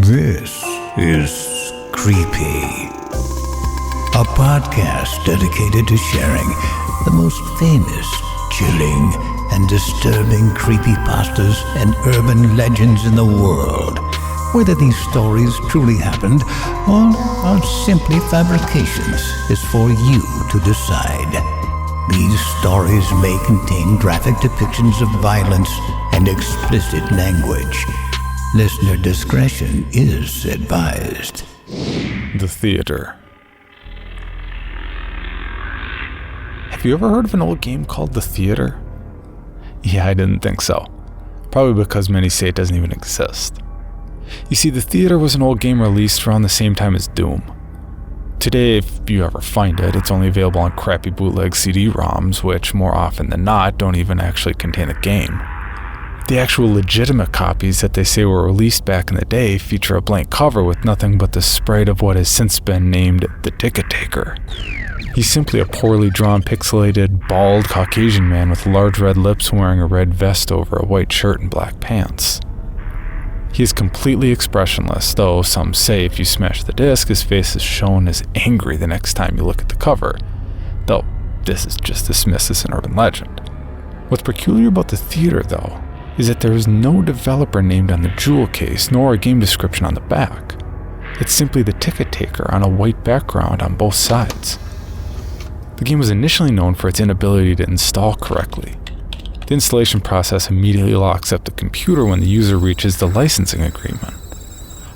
This is Creepy, a podcast dedicated to sharing the most famous, chilling, and disturbing creepypastas and urban legends in the world. Whether these stories truly happened or are simply fabrications is for you to decide. These stories may contain graphic depictions of violence and explicit language. Listener discretion is advised. The Theater. Have you ever heard of an old game called The Theater? Yeah, I didn't think so. Probably because many say it doesn't even exist. You see, The Theater was an old game released around the same time as Doom. Today, if you ever find it, it's only available on crappy bootleg CD-ROMs, which more often than not don't even actually contain the game. The actual legitimate copies that they say were released back in the day feature a blank cover with nothing but the sprite of what has since been named the Ticket Taker. He's simply a poorly drawn, pixelated, bald Caucasian man with large red lips wearing a red vest over a white shirt and black pants. He is completely expressionless, though some say if you smash the disc, his face is shown as angry the next time you look at the cover, though this is just dismissed as an urban legend. What's peculiar about The Theater, though, is that there is no developer named on the jewel case nor a game description on the back. It's simply the Ticket Taker on a white background on both sides. The game was initially known for its inability to install correctly. The installation process immediately locks up the computer when the user reaches the licensing agreement.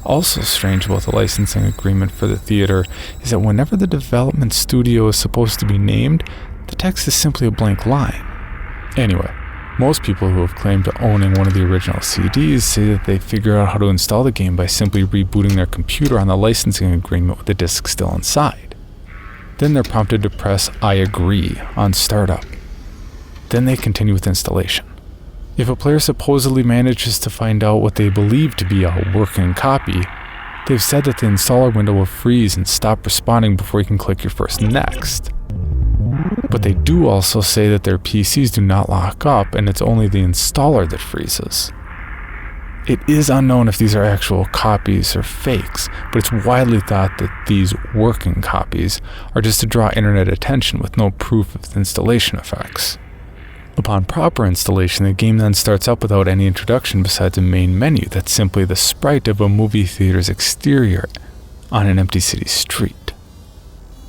Also strange about the licensing agreement for The Theater is that whenever the development studio is supposed to be named, the text is simply a blank line. Anyway, most people who have claimed to owning one of the original CDs say that they figure out how to install the game by simply rebooting their computer on the licensing agreement with the disc still inside. Then they're prompted to press I agree on startup. Then they continue with installation. If a player supposedly manages to find out what they believe to be a working copy, they've said that the installer window will freeze and stop responding before you can click your first next. But they do also say that their PCs do not lock up and it's only the installer that freezes. It is unknown if these are actual copies or fakes, but it's widely thought that these working copies are just to draw internet attention with no proof of the installation effects. Upon proper installation, the game then starts up without any introduction besides a main menu that's simply the sprite of a movie theater's exterior on an empty city street.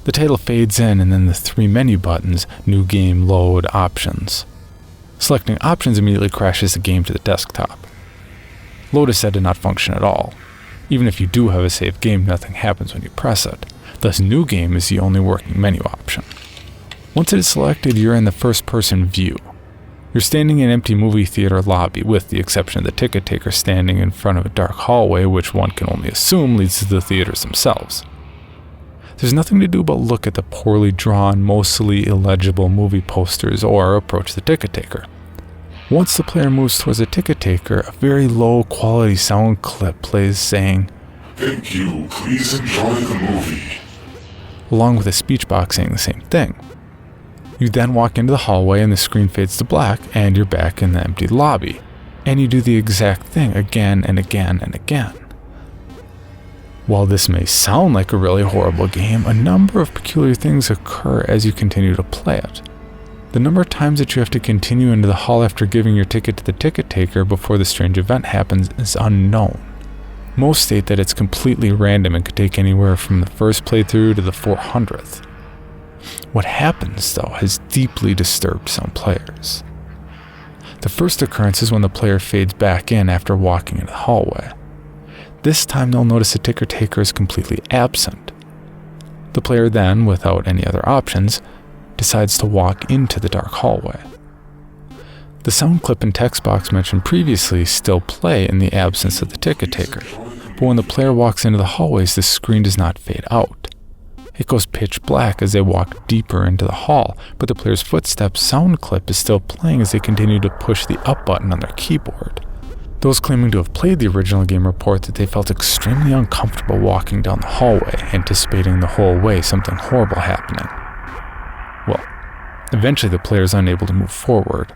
The title fades in and then the three menu buttons, New Game, Load, Options. Selecting Options immediately crashes the game to the desktop. Load is said to not function at all. Even if you do have a saved game, nothing happens when you press it. Thus, New Game is the only working menu option. Once it is selected, you're in the first-person view. You're standing in an empty movie theater lobby, with the exception of the ticket taker standing in front of a dark hallway, which one can only assume leads to the theaters themselves. There's nothing to do but look at the poorly drawn, mostly illegible movie posters or approach the ticket taker. Once the player moves towards the ticket taker, a very low-quality sound clip plays saying, "Thank you, please enjoy the movie," along with a speech box saying the same thing. You then walk into the hallway and the screen fades to black and you're back in the empty lobby. And you do the exact thing again and again and again. While this may sound like a really horrible game, a number of peculiar things occur as you continue to play it. The number of times that you have to continue into the hall after giving your ticket to the ticket taker before the strange event happens is unknown. Most state that it's completely random and could take anywhere from the first playthrough to the 400th. What happens, though, has deeply disturbed some players. The first occurrence is when the player fades back in after walking into the hallway. This time they'll notice the ticket taker is completely absent. The player then, without any other options, decides to walk into the dark hallway. The sound clip and text box mentioned previously still play in the absence of the ticket taker, but when the player walks into the hallways, the screen does not fade out. It goes pitch black as they walk deeper into the hall, but the player's footsteps sound clip is still playing as they continue to push the up button on their keyboard. Those claiming to have played the original game report that they felt extremely uncomfortable walking down the hallway, anticipating the whole way something horrible happening. Well, eventually the player is unable to move forward.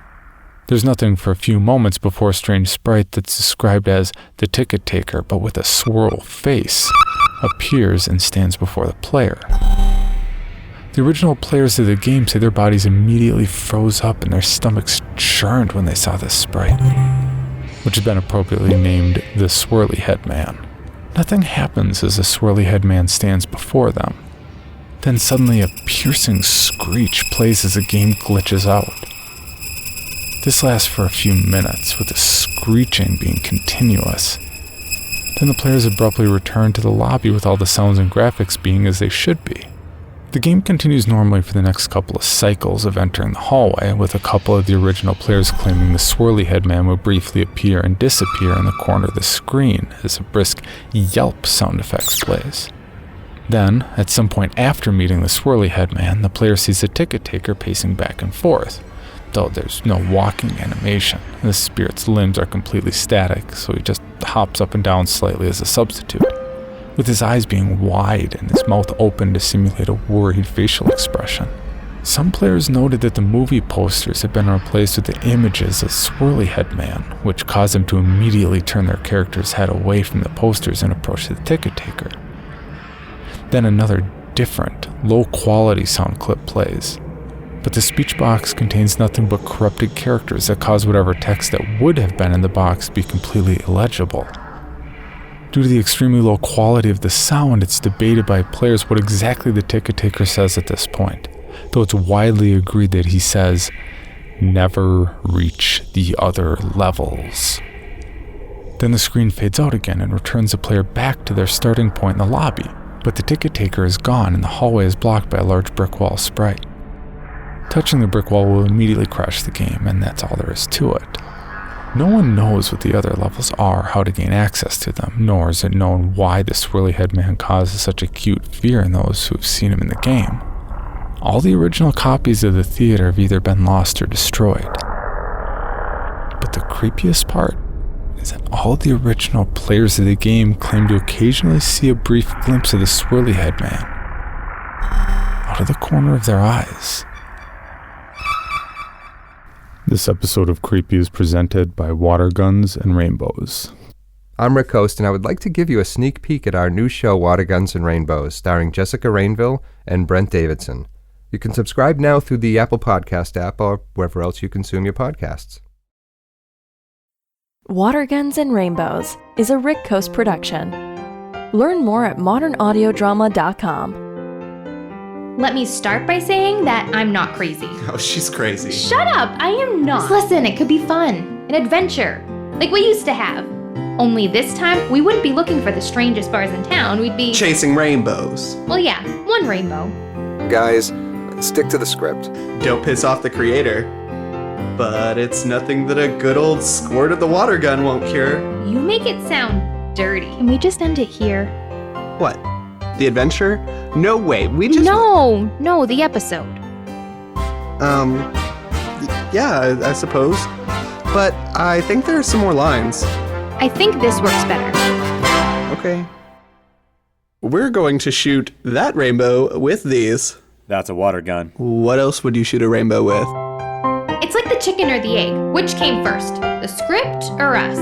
There's nothing for a few moments before a strange sprite that's described as the ticket taker, but with a swirl face, appears and stands before the player. The original players of the game say their bodies immediately froze up and their stomachs churned when they saw this sprite, which has been appropriately named the Swirly Head Man. Nothing happens as the Swirly Head Man stands before them. Then suddenly a piercing screech plays as the game glitches out. This lasts for a few minutes, with the screeching being continuous. Then the players abruptly return to the lobby with all the sounds and graphics being as they should be. The game continues normally for the next couple of cycles of entering the hallway, with a couple of the original players claiming the Swirly Head Man will briefly appear and disappear in the corner of the screen as a brisk yelp sound effect plays. Then, at some point after meeting the Swirly Head Man, the player sees the ticket taker pacing back and forth, though there's no walking animation. The spirit's limbs are completely static, so he just hops up and down slightly as a substitute, with his eyes being wide and his mouth open to simulate a worried facial expression. Some players noted that the movie posters had been replaced with the images of Swirly Head Man, which caused them to immediately turn their character's head away from the posters and approach the ticket taker. Then another different, low-quality sound clip plays, but the speech box contains nothing but corrupted characters that cause whatever text that would have been in the box to be completely illegible. Due to the extremely low quality of the sound, it's debated by players what exactly the ticket taker says at this point, though it's widely agreed that he says, "Never reach the other levels." Then the screen fades out again and returns the player back to their starting point in the lobby, but the ticket taker is gone and the hallway is blocked by a large brick wall sprite. Touching the brick wall will immediately crash the game, and that's all there is to it. No one knows what the other levels are, how to gain access to them, nor is it known why the Swirly Head Man causes such acute fear in those who have seen him in the game. All the original copies of the theater have either been lost or destroyed. But the creepiest part is that all the original players of the game claim to occasionally see a brief glimpse of the Swirly Head Man out of the corner of their eyes. This episode of Creepy is presented by Water Guns and Rainbows. I'm Rick Host, and I would like to give you a sneak peek at our new show, Water Guns and Rainbows, starring Jessica Rainville and Brent Davidson. You can subscribe now through the Apple Podcast app or wherever else you consume your podcasts. Water Guns and Rainbows is a Rick Coast production. Learn more at modernaudiodrama.com. Let me start by saying that I'm not crazy. Oh, she's crazy. Shut up! I am not. Just listen, it could be fun. An adventure. Like we used to have. Only this time, we wouldn't be looking for the strangest bars in town. We'd be... chasing rainbows. Well, yeah, one rainbow. Guys, stick to the script. Don't piss off the creator. But it's nothing that a good old squirt of the water gun won't cure. You make it sound dirty. Can we just end it here? What? The adventure? No way, we just... No, the episode. Yeah, I suppose. But I think there are some more lines. I think this works better. Okay. We're going to shoot that rainbow with these. That's a water gun. What else would you shoot a rainbow with? It's like the chicken or the egg. Which came first? The script or us?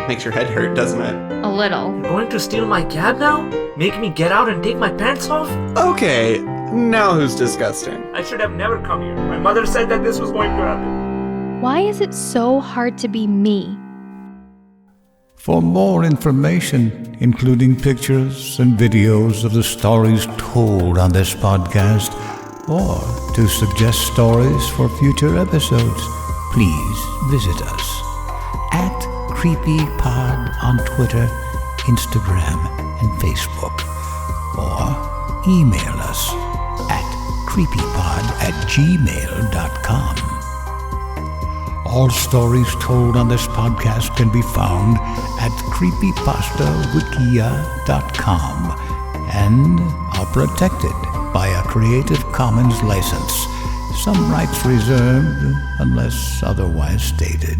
Makes your head hurt, doesn't it? A little. You're going to steal my cab now? Make me get out and take my pants off? Okay, now who's disgusting? I should have never come here. My mother said that this was going to happen. Why is it so hard to be me? For more information, including pictures and videos of the stories told on this podcast, or to suggest stories for future episodes, please visit us at CreepyPod on Twitter, Instagram, and Facebook, or email us at creepypod@gmail.com. All stories told on this podcast can be found at creepypastawikia.com and are protected by a Creative Commons license. Some rights reserved unless otherwise stated.